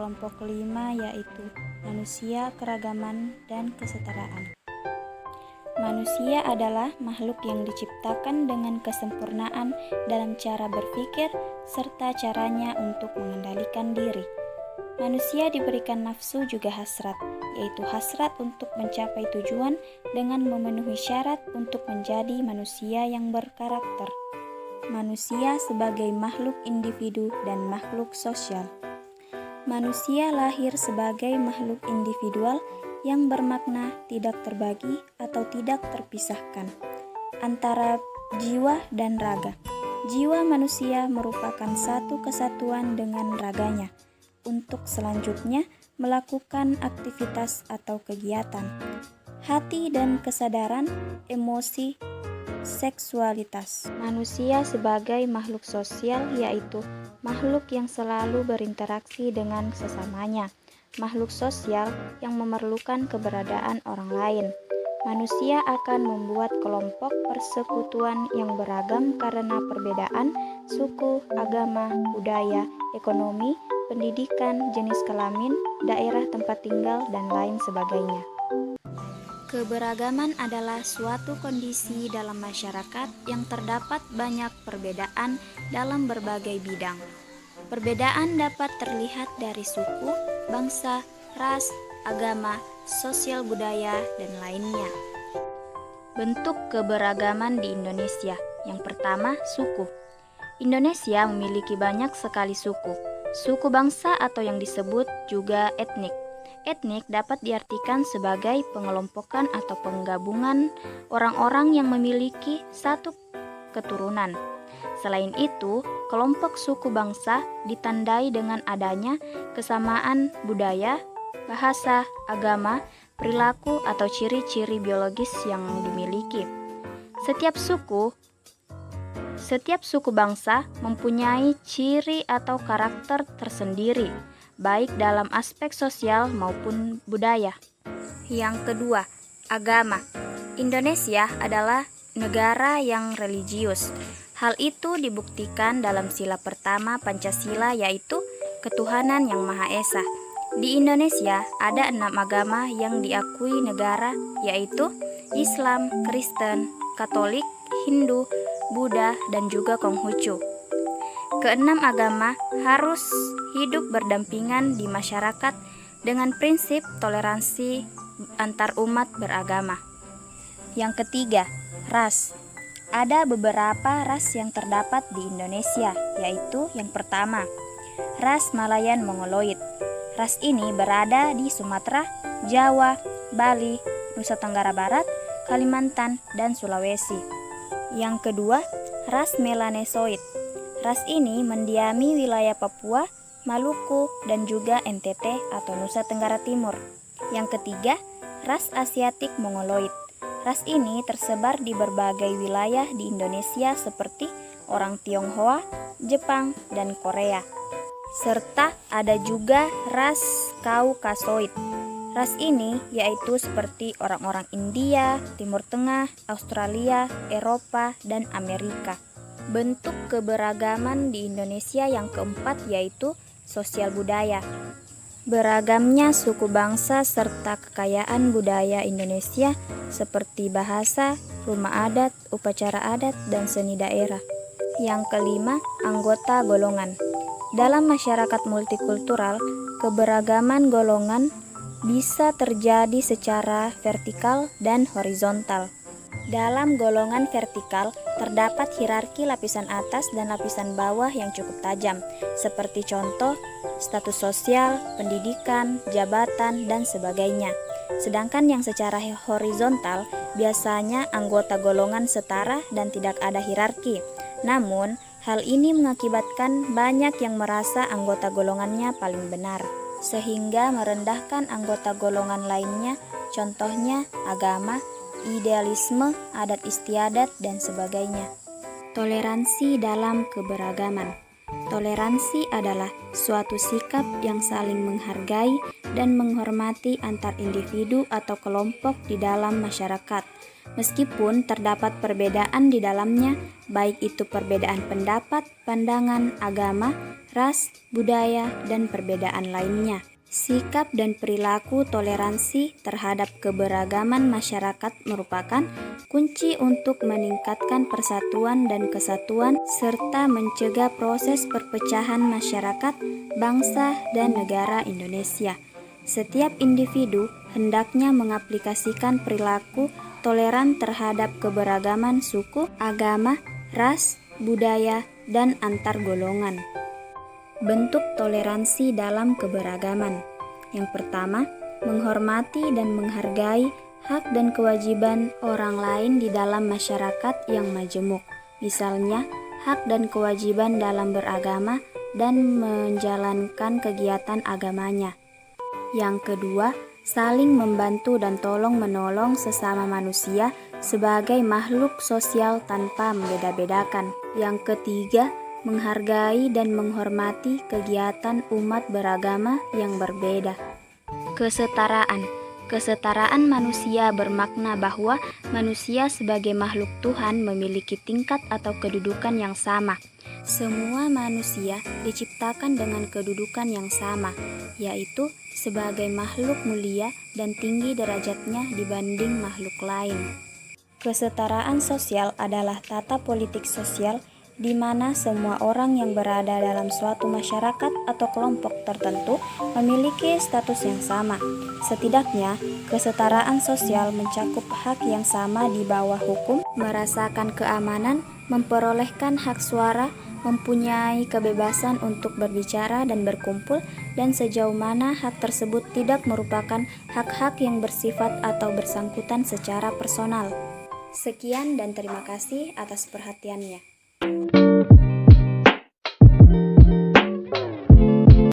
kelompok kelima, yaitu manusia, keragaman, dan kesetaraan. Manusia adalah makhluk yang diciptakan dengan kesempurnaan dalam cara berpikir serta caranya untuk mengendalikan diri. Manusia diberikan nafsu juga hasrat, yaitu hasrat untuk mencapai tujuan dengan memenuhi syarat untuk menjadi manusia yang berkarakter. Manusia sebagai makhluk individu dan makhluk sosial. Manusia lahir sebagai makhluk individual yang bermakna tidak terbagi atau tidak terpisahkan antara jiwa dan raga. Jiwa manusia merupakan satu kesatuan dengan raganya untuk selanjutnya melakukan aktivitas atau kegiatan. Hati dan kesadaran, emosi, seksualitas. Manusia sebagai makhluk sosial yaitu makhluk yang selalu berinteraksi dengan sesamanya. Makhluk sosial yang memerlukan keberadaan orang lain. Manusia akan membuat kelompok persekutuan yang beragam karena perbedaan suku, agama, budaya, ekonomi, pendidikan, jenis kelamin, daerah tempat tinggal, dan lain sebagainya. Keberagaman adalah suatu kondisi dalam masyarakat yang terdapat banyak perbedaan dalam berbagai bidang. Perbedaan dapat terlihat dari suku, bangsa, ras, agama, sosial budaya, dan lainnya. Bentuk keberagaman di Indonesia. Yang pertama, suku. Indonesia memiliki banyak sekali suku. Suku bangsa atau yang disebut juga etnik. Etnik dapat diartikan sebagai pengelompokan atau penggabungan orang-orang yang memiliki satu keturunan. Selain itu, kelompok suku bangsa ditandai dengan adanya kesamaan budaya, bahasa, agama, perilaku, atau ciri-ciri biologis yang dimiliki. Setiap suku bangsa mempunyai ciri atau karakter tersendiri, baik dalam aspek sosial maupun budaya. Yang kedua, agama. Indonesia adalah negara yang religius. Hal itu dibuktikan dalam sila pertama Pancasila, yaitu ketuhanan yang Maha Esa. Di Indonesia ada 6 agama yang diakui negara, yaitu Islam, Kristen, Katolik, Hindu, Buddha, dan juga Konghucu. Keenam agama harus hidup berdampingan di masyarakat dengan prinsip toleransi antar umat beragama. Yang ketiga, ras. Ada beberapa ras yang terdapat di Indonesia, yaitu yang pertama, ras Malayan Mongoloid. Ras ini berada di Sumatera, Jawa, Bali, Nusa Tenggara Barat, Kalimantan, dan Sulawesi. Yang kedua, ras Melanesoid. Ras ini mendiami wilayah Papua, Maluku, dan juga NTT atau Nusa Tenggara Timur. Yang ketiga, ras Asiatik Mongoloid. Ras ini tersebar di berbagai wilayah di Indonesia seperti orang Tionghoa, Jepang, dan Korea. Serta ada juga ras Kaukasoid. Ras ini yaitu seperti orang-orang India, Timur Tengah, Australia, Eropa, dan Amerika. Bentuk keberagaman di Indonesia yang keempat yaitu sosial budaya. Beragamnya suku bangsa serta kekayaan budaya Indonesia seperti bahasa, rumah adat, upacara adat, dan seni daerah. Yang kelima, anggota golongan. Dalam masyarakat multikultural, keberagaman golongan bisa terjadi secara vertikal dan horizontal. Dalam golongan vertikal, terdapat hierarki lapisan atas dan lapisan bawah yang cukup tajam, seperti contoh, status sosial, pendidikan, jabatan, dan sebagainya. Sedangkan yang secara horizontal, biasanya anggota golongan setara dan tidak ada hierarki. Namun, hal ini mengakibatkan banyak yang merasa anggota golongannya paling benar, sehingga merendahkan anggota golongan lainnya, contohnya agama, idealisme, adat istiadat, dan sebagainya. Toleransi dalam keberagaman. Toleransi adalah suatu sikap yang saling menghargai dan menghormati antar individu atau kelompok di dalam masyarakat. Meskipun terdapat perbedaan di dalamnya, baik itu perbedaan pendapat, pandangan, agama, ras, budaya, dan perbedaan lainnya. Sikap dan perilaku toleransi terhadap keberagaman masyarakat merupakan kunci untuk meningkatkan persatuan dan kesatuan serta mencegah proses perpecahan masyarakat, bangsa, dan negara Indonesia. Setiap individu hendaknya mengaplikasikan perilaku toleran terhadap keberagaman suku, agama, ras, budaya, dan antar golongan. Bentuk toleransi dalam keberagaman. Yang pertama, menghormati dan menghargai hak dan kewajiban orang lain di dalam masyarakat yang majemuk. Misalnya, hak dan kewajiban dalam beragama dan menjalankan kegiatan agamanya. Yang kedua, saling membantu dan tolong-menolong sesama manusia sebagai makhluk sosial tanpa membeda-bedakan. Yang ketiga, menghargai dan menghormati kegiatan umat beragama yang berbeda. Kesetaraan. Kesetaraan manusia bermakna bahwa manusia sebagai makhluk Tuhan memiliki tingkat atau kedudukan yang sama. Semua manusia diciptakan dengan kedudukan yang sama, yaitu sebagai makhluk mulia dan tinggi derajatnya dibanding makhluk lain. Kesetaraan sosial adalah tata politik sosial di mana semua orang yang berada dalam suatu masyarakat atau kelompok tertentu memiliki status yang sama. Setidaknya, kesetaraan sosial mencakup hak yang sama di bawah hukum, merasakan keamanan, memperolehkan hak suara, mempunyai kebebasan untuk berbicara dan berkumpul, dan sejauh mana hak tersebut tidak merupakan hak-hak yang bersifat atau bersangkutan secara personal. Sekian dan terima kasih atas perhatiannya.